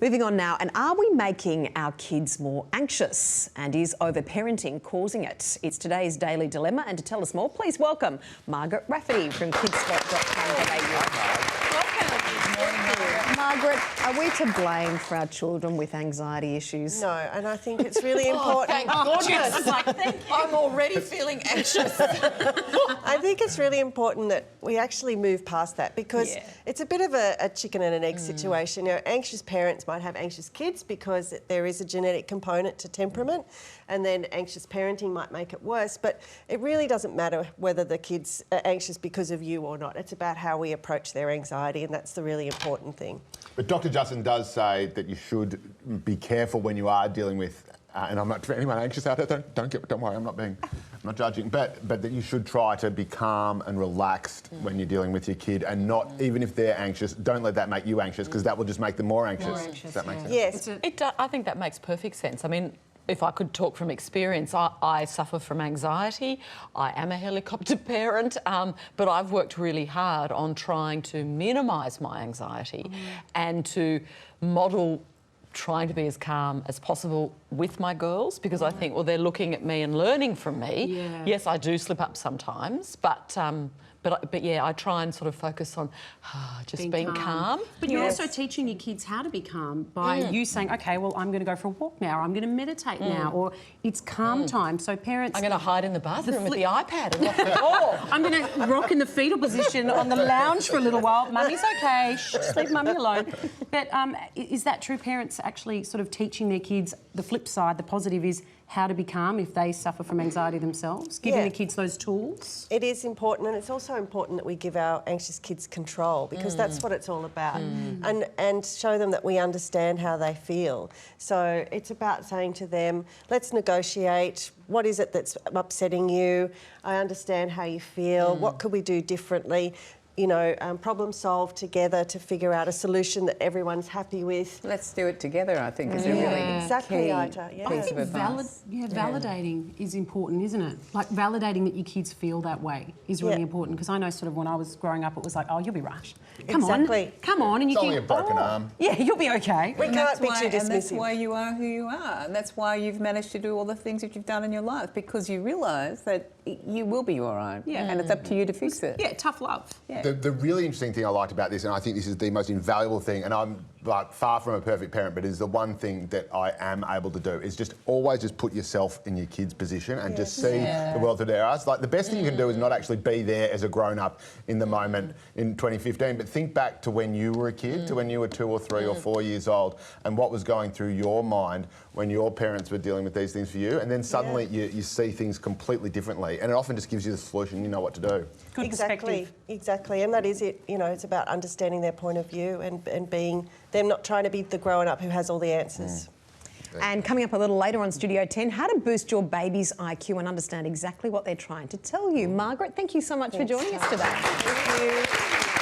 Moving on now, and are we making our kids more anxious? And is overparenting causing it? It's today's Daily Dilemma, and to tell us more, please welcome Margaret Rafferty from Kidspot.com.au. Margaret, are we to blame for our children with anxiety issues? No, and I think it's really important. Thank goodness. I'm already feeling anxious. I think it's really important that we actually move past that, because it's a bit of a chicken and an egg situation. You know, anxious parents might have anxious kids because there is a genetic component to temperament, and then anxious parenting might make it worse. But it really doesn't matter whether the kids are anxious because of you or not. It's about how we approach their anxiety, and that's the really important thing. But Dr. Justin does say that you should be careful when you are dealing with, and I'm not, for anyone anxious out there, don't worry, I'm not judging, but that you should try to be calm and relaxed when you're dealing with your kid, and not, even if they're anxious, don't let that make you anxious, because that will just make them more anxious. Does that make sense? Yes. I think that makes perfect sense. I mean, if I could talk from experience, I suffer from anxiety. I am a helicopter parent, but I've worked really hard on trying to minimise my anxiety and to model trying to be as calm as possible with my girls, because I think, well, they're looking at me and learning from me. Yeah. Yes, I do slip up sometimes, but yeah, I try and sort of focus on just being calm. But you're also teaching your kids how to be calm by you saying, OK, well, I'm going to go for a walk now, or I'm going to meditate now, or it's calm time. So parents... I'm going to hide in the bathroom with the iPad and lock the door. I'm going to rock in the fetal position on the lounge for a little while. Mummy's OK. Shh, just leave Mummy alone. But is that true? Parents actually sort of teaching their kids, the flip side, the positive is how to be calm if they suffer from anxiety themselves, giving the kids those tools? It is important, and it's also important that we give our anxious kids control, because that's what it's all about, and show them that we understand how they feel. So it's about saying to them, let's negotiate. What is it that's upsetting you? I understand how you feel. What could we do differently? You know, problem solve together to figure out a solution that everyone's happy with. Let's do it together, I think, is a really exactly, key Ita. I think validating is important, isn't it? Like, validating that your kids feel that way is really important, because I know sort of when I was growing up, it was like, oh, you'll be rushed. Come on, and you it's think, only a broken arm. Yeah, you'll be okay. We can't be too dismissive. And that's why you are who you are, and that's why you've managed to do all the things that you've done in your life, because you realise that you will be all right, and it's up to you to fix it. Yeah, tough love. Yeah. The really interesting thing I liked about this, and I think this is the most invaluable thing, and I'm like far from a perfect parent, but it is the one thing that I am able to do, is just always just put yourself in your kid's position and just see the world through their eyes. Like, the best thing you can do is not actually be there as a grown-up in the moment in 2015, but think back to when you were a kid, to when you were 2 or 3 or 4 years old, and what was going through your mind when your parents were dealing with these things for you, and then suddenly you see things completely differently, and it often just gives you the solution. You know what to do. Good perspective. Exactly, and that is it. You know, it's about understanding their point of view and being them, not trying to be the grown-up who has all the answers. And coming up a little later on Studio 10, how to boost your baby's IQ and understand exactly what they're trying to tell you. Margaret, thank you so much for joining us today. Thank you.